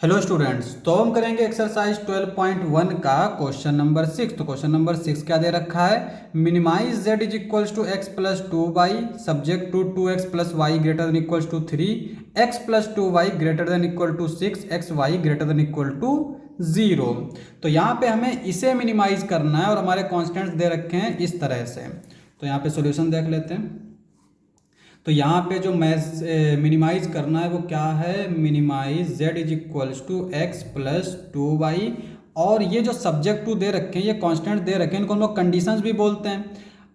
Hello students, तो हम करेंगे एक्सरसाइज 12.1 का क्वेश्चन नंबर 6। तो क्वेश्चन नंबर 6 क्या दे रखा है, minimise z is equals to x plus two y subject to 2x plus y greater than equals to 3x plus two y greater than equal to 6x y greater than equal to 0। तो यहाँ पे हमें इसे minimise करना है और हमारे constants दे रखे हैं इस तरह से। तो यहाँ पे सोल्यूशन देख लेते हैं। तो यहाँ पे जो मिनिमाइज करना है वो क्या है, minimise z is equals to x plus two y, और ये जो सब्जेक्ट टू दे रखे हैं, ये कांस्टेंट दे रखे हैं, इनको हम लोग कंडीशंस भी बोलते हैं।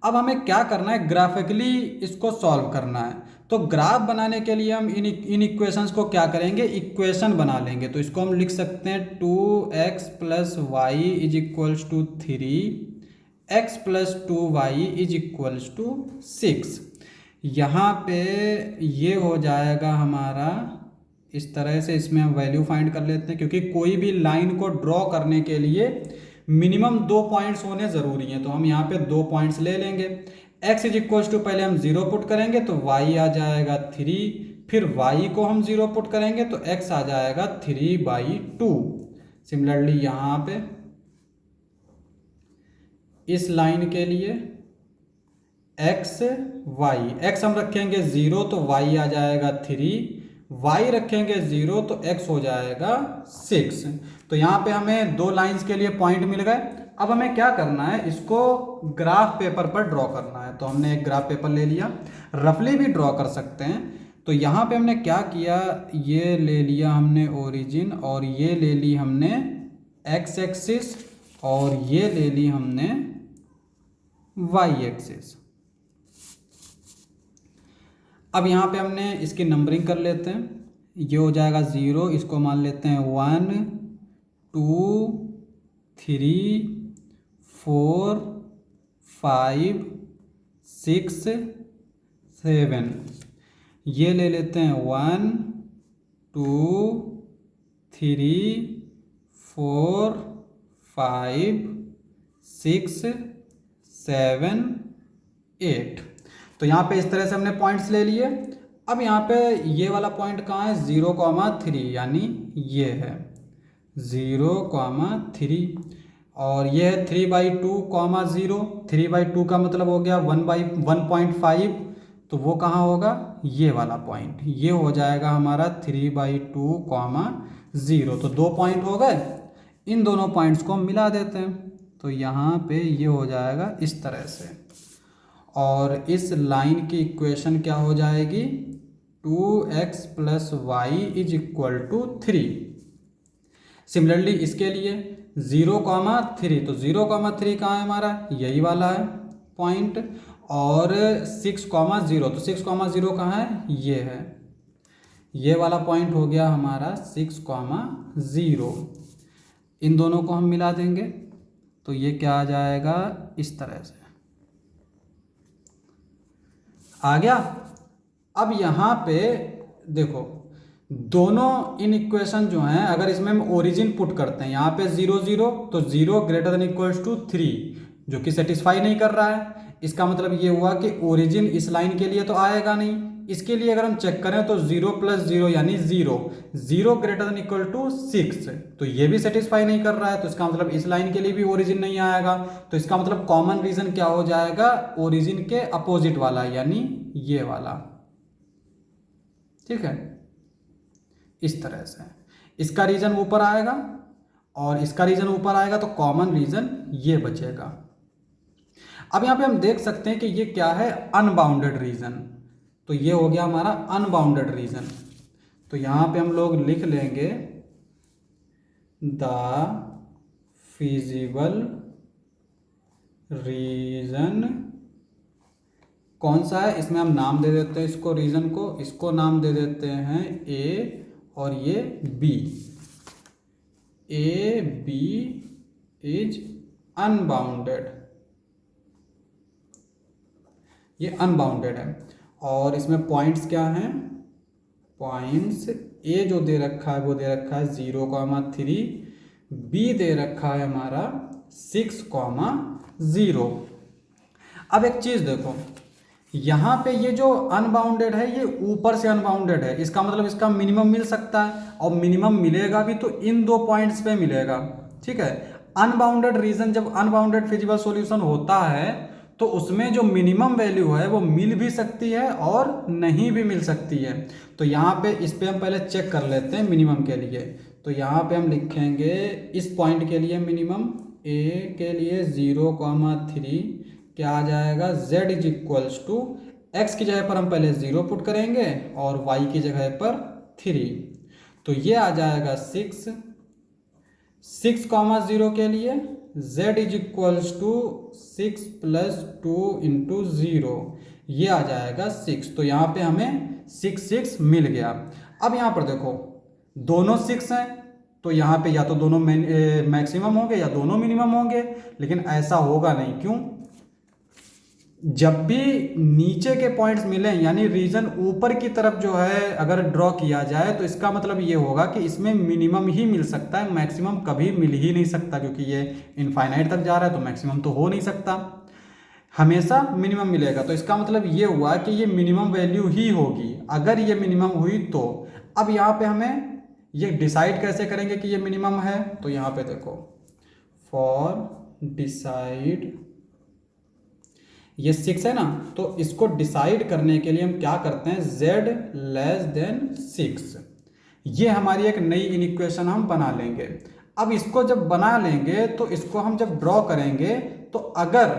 अब हमें क्या करना है, ग्राफिकली इसको सॉल्व करना है। तो ग्राफ बनाने के लिए हम इन इक्वेशंस को क्या करेंगे, इक्वेशन बना लेंगे। तो इसको हम लिख सकते हैं 2x plus y is equals to 3x plus two y is equals to 6। यहाँ पे ये हो जाएगा हमारा इस तरह से। इसमें हम वैल्यू फाइंड कर लेते हैं, क्योंकि कोई भी लाइन को ड्रॉ करने के लिए मिनिमम 2 पॉइंट्स होने ज़रूरी हैं। तो हम यहाँ पे 2 पॉइंट्स ले लेंगे। x इज इक्वल्स टू पहले हम 0 पुट करेंगे तो y आ जाएगा 3, फिर y को हम 0 पुट करेंगे तो x आ जाएगा 3/2। सिमिलरली यहाँ पे इस लाइन के लिए एक्स वाई, एक्स हम रखेंगे 0 तो y आ जाएगा 3, y रखेंगे 0 तो x हो जाएगा 6। तो यहाँ पे हमें 2 लाइंस के लिए पॉइंट मिल गए। अब हमें क्या करना है, इसको ग्राफ पेपर पर ड्रॉ करना है। तो हमने एक ग्राफ पेपर ले लिया, रफली भी ड्रॉ कर सकते हैं। तो यहाँ पे हमने क्या किया, ये ले लिया हमने ओरिजिन, और ये ले ली हमने x एक्सिस, और ये ले ली हमने y एक्सिस। अब यहाँ पे हमने इसकी नंबरिंग कर लेते हैं। ये हो जाएगा 0, इसको मान लेते हैं 1 2 3 4 5 6 7। ये ले लेते हैं 1 2 3 4 5 6 7 8। तो यहाँ पे इस तरह से हमने पॉइंट्स ले लिए। अब यहाँ पे ये वाला पॉइंट कहाँ है, 0,3, यानी ये है 0,3, और ये है 3/2, 3/2 का मतलब हो गया 1/1.5। तो वो कहाँ होगा, ये वाला पॉइंट, ये हो जाएगा हमारा 3/2, 0। तो 2 पॉइंट हो गए, इन दोनों पॉइंट्स को हम मिला देते हैं। तो यहाँ पे ये हो जाएगा इस तरह से, और इस लाइन की इक्वेशन क्या हो जाएगी, 2x plus y is equal to 3। Similarly इसके लिए 0,3, तो 0,3 कहाँ है हमारा, यही वाला है पॉइंट, और 6,0, तो 6,0 कहाँ है, ये है, ये वाला पॉइंट हो गया हमारा 6,0। इन दोनों को हम मिला देंगे तो ये क्या आ जाएगा, इस तरह से आ गया। अब यहाँ पे देखो, दोनों इन इक्वेशन जो हैं, अगर इसमें हम ओरिजिन पुट करते हैं, यहाँ पे 0 0, तो 0 ग्रेटर देन इक्वल्स टू 3, जो कि सेटिस्फाई नहीं कर रहा है। इसका मतलब ये हुआ कि ओरिजिन इस लाइन के लिए तो आएगा नहीं। इसके लिए अगर हम चेक करें तो 0 + 0 यानी 0, 0 ग्रेटर देन इक्वल टू 6, तो ये भी सेटिस्फाई नहीं कर रहा है। तो इसका मतलब इस लाइन के लिए भी ओरिजिन नहीं आएगा। तो इसका मतलब कॉमन रीजन क्या हो जाएगा, ओरिजिन के अपोजिट वाला, यानी ये वाला। ठीक है, इस तरह से इसका रीजन ऊपर आएगा और इसका रीजन ऊपर आएगा, तो कॉमन रीजन ये बचेगा। अब यहाँ पे हम देख सकते हैं कि ये क्या है, अनबाउंडेड रीजन। तो ये हो गया हमारा अनबाउंडेड रीजन। तो यहाँ पे हम लोग लिख लेंगे द फिजिबल रीजन कौन सा है, इसमें हम नाम दे देते हैं इसको, रीजन को, इसको नाम दे देते हैं ए और ये B. A B is unbounded, ये अनबाउंडेड है। और इसमें पॉइंट्स क्या हैं, पॉइंट्स ए जो दे रखा है वो दे रखा है 0,3, बी दे रखा है हमारा 6,0। अब एक चीज देखो, यहाँ पे ये जो अनबाउंडेड है ये ऊपर से अनबाउंडेड है, इसका मतलब इसका मिनिमम मिल सकता है। और मिनिमम मिलेगा भी तो इन 2 पॉइंट्स पे मिलेगा। ठीक है, अनबाउंडेड रीजन, जब अनबाउंडेड फिजिबल सॉल्यूशन होता है तो उसमें जो मिनिमम वैल्यू है वो मिल भी सकती है और नहीं भी मिल सकती है। तो यहाँ पे इस पे हम पहले चेक कर लेते हैं मिनिमम के लिए। तो यहाँ पे हम लिखेंगे इस पॉइंट के लिए मिनिमम ए के लिए 0,3 क्या आ जाएगा, z is equals to x की जगह पर हम पहले 0 पुट करेंगे और y की जगह पर 3, तो ये आ जाएगा 6,0 के लिए z इज इक्वल्स टू 6 + 2 × 0, ये आ जाएगा 6। तो यहाँ पे हमें 6 मिल गया। अब यहाँ पर देखो दोनों 6 हैं तो यहाँ पे या तो दोनों मैक्सिमम होंगे या दोनों मिनिमम होंगे, लेकिन ऐसा होगा नहीं। क्यों? जब भी नीचे के पॉइंट्स मिलें यानी रीजन ऊपर की तरफ जो है अगर ड्रॉ किया जाए तो इसका मतलब ये होगा कि इसमें मिनिमम ही मिल सकता है, मैक्सिमम कभी मिल ही नहीं सकता, क्योंकि ये इनफाइनाइट तक जा रहा है तो मैक्सिमम तो हो नहीं सकता, हमेशा मिनिमम मिलेगा। तो इसका मतलब ये हुआ कि ये मिनिमम वैल्यू ही होगी अगर ये मिनिमम हुई तो। अब यहाँ पे हमें ये डिसाइड कैसे करेंगे कि ये मिनिमम है, तो यहाँ पे देखो फॉर डिसाइड, ये 6 है ना, तो इसको डिसाइड करने के लिए हम क्या करते हैं, z < 6, ये हमारी एक नई इक्वेशन हम बना लेंगे। अब इसको जब बना लेंगे तो इसको हम जब ड्रॉ करेंगे तो अगर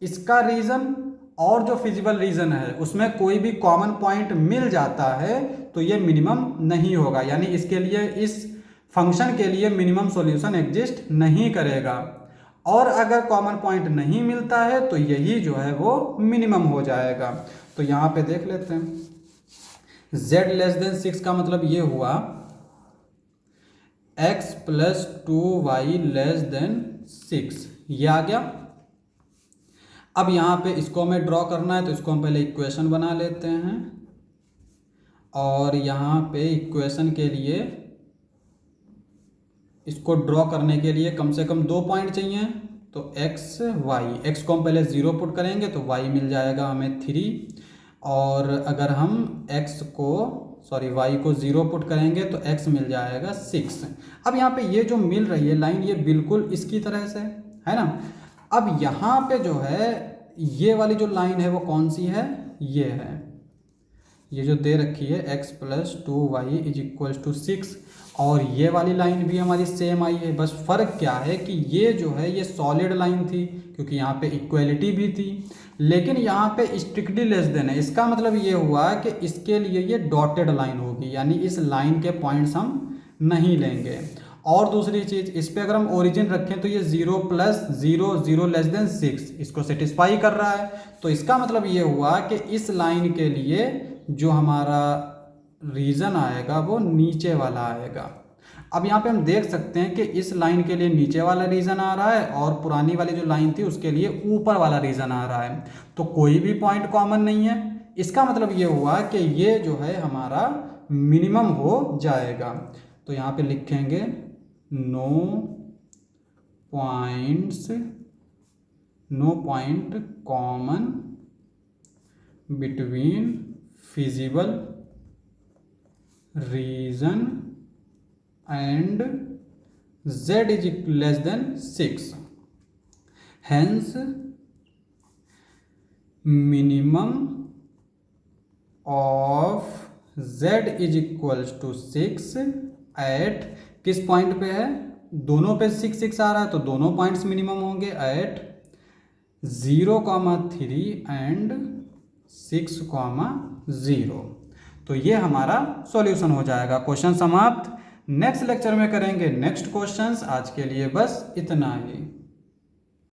इसका रीजन और जो फिजिबल रीजन है उसमें कोई भी कॉमन पॉइंट मिल जाता है तो ये मिनिमम नहीं होगा, यानी इसके लिए, इस फंक्शन के लिए मिनिमम सॉल्यूशन एग्जिस्ट नहीं करेगा। और अगर कॉमन पॉइंट नहीं मिलता है तो यही जो है वो मिनिमम हो जाएगा। तो यहाँ पे देख लेते हैं, z < 6 का मतलब ये हुआ x + 2y < 6, ये आ गया। अब यहाँ पे इसको हमें ड्रॉ करना है तो इसको हम पहले इक्वेशन बना लेते हैं, और यहाँ पे इक्वेशन के लिए, इसको ड्रॉ करने के लिए कम से कम 2 पॉइंट चाहिए। तो x y, x को हम पहले 0 पुट करेंगे तो y मिल जाएगा हमें 3, और अगर हम y को 0 पुट करेंगे तो x मिल जाएगा 6। अब यहाँ पे ये जो मिल रही है लाइन ये बिल्कुल इसकी तरह से है ना। अब यहाँ पे जो है ये वाली जो लाइन है वो कौन सी है, ये है, ये जो दे रखी है x + 2y = 6, और ये वाली लाइन भी हमारी सेम आई है। बस फर्क क्या है कि ये जो है ये सॉलिड लाइन थी क्योंकि यहाँ पे इक्वलिटी भी थी, लेकिन यहाँ पे स्ट्रिक्टली लेस देन है। इसका मतलब ये हुआ कि इसके लिए ये डॉटेड लाइन होगी, यानी इस लाइन के पॉइंट्स हम नहीं लेंगे। और दूसरी चीज़, इस पे अगर हम ओरिजिन रखें तो ये 0 + 0 0 < 6 इसको सेटिस्फाई कर रहा है। तो इसका मतलब ये हुआ कि इस लाइन के लिए जो हमारा रीजन आएगा वो नीचे वाला आएगा। अब यहाँ पे हम देख सकते हैं कि इस लाइन के लिए नीचे वाला रीजन आ रहा है और पुरानी वाली जो लाइन थी उसके लिए ऊपर वाला रीजन आ रहा है, तो कोई भी पॉइंट कॉमन नहीं है। इसका मतलब ये हुआ कि ये जो है हमारा मिनिमम हो जाएगा। तो यहाँ पे लिखेंगे no point common between feasible region and z < 6, hence minimum of z = 6 at किस पॉइंट पे है, दोनों पे 6 6 आ रहा है तो दोनों पॉइंट्स मिनिमम होंगे एट 0,3 एंड 6,0। तो ये हमारा सॉल्यूशन हो जाएगा। क्वेश्चन समाप्त। नेक्स्ट लेक्चर में करेंगे नेक्स्ट क्वेश्चंस। आज के लिए बस इतना ही।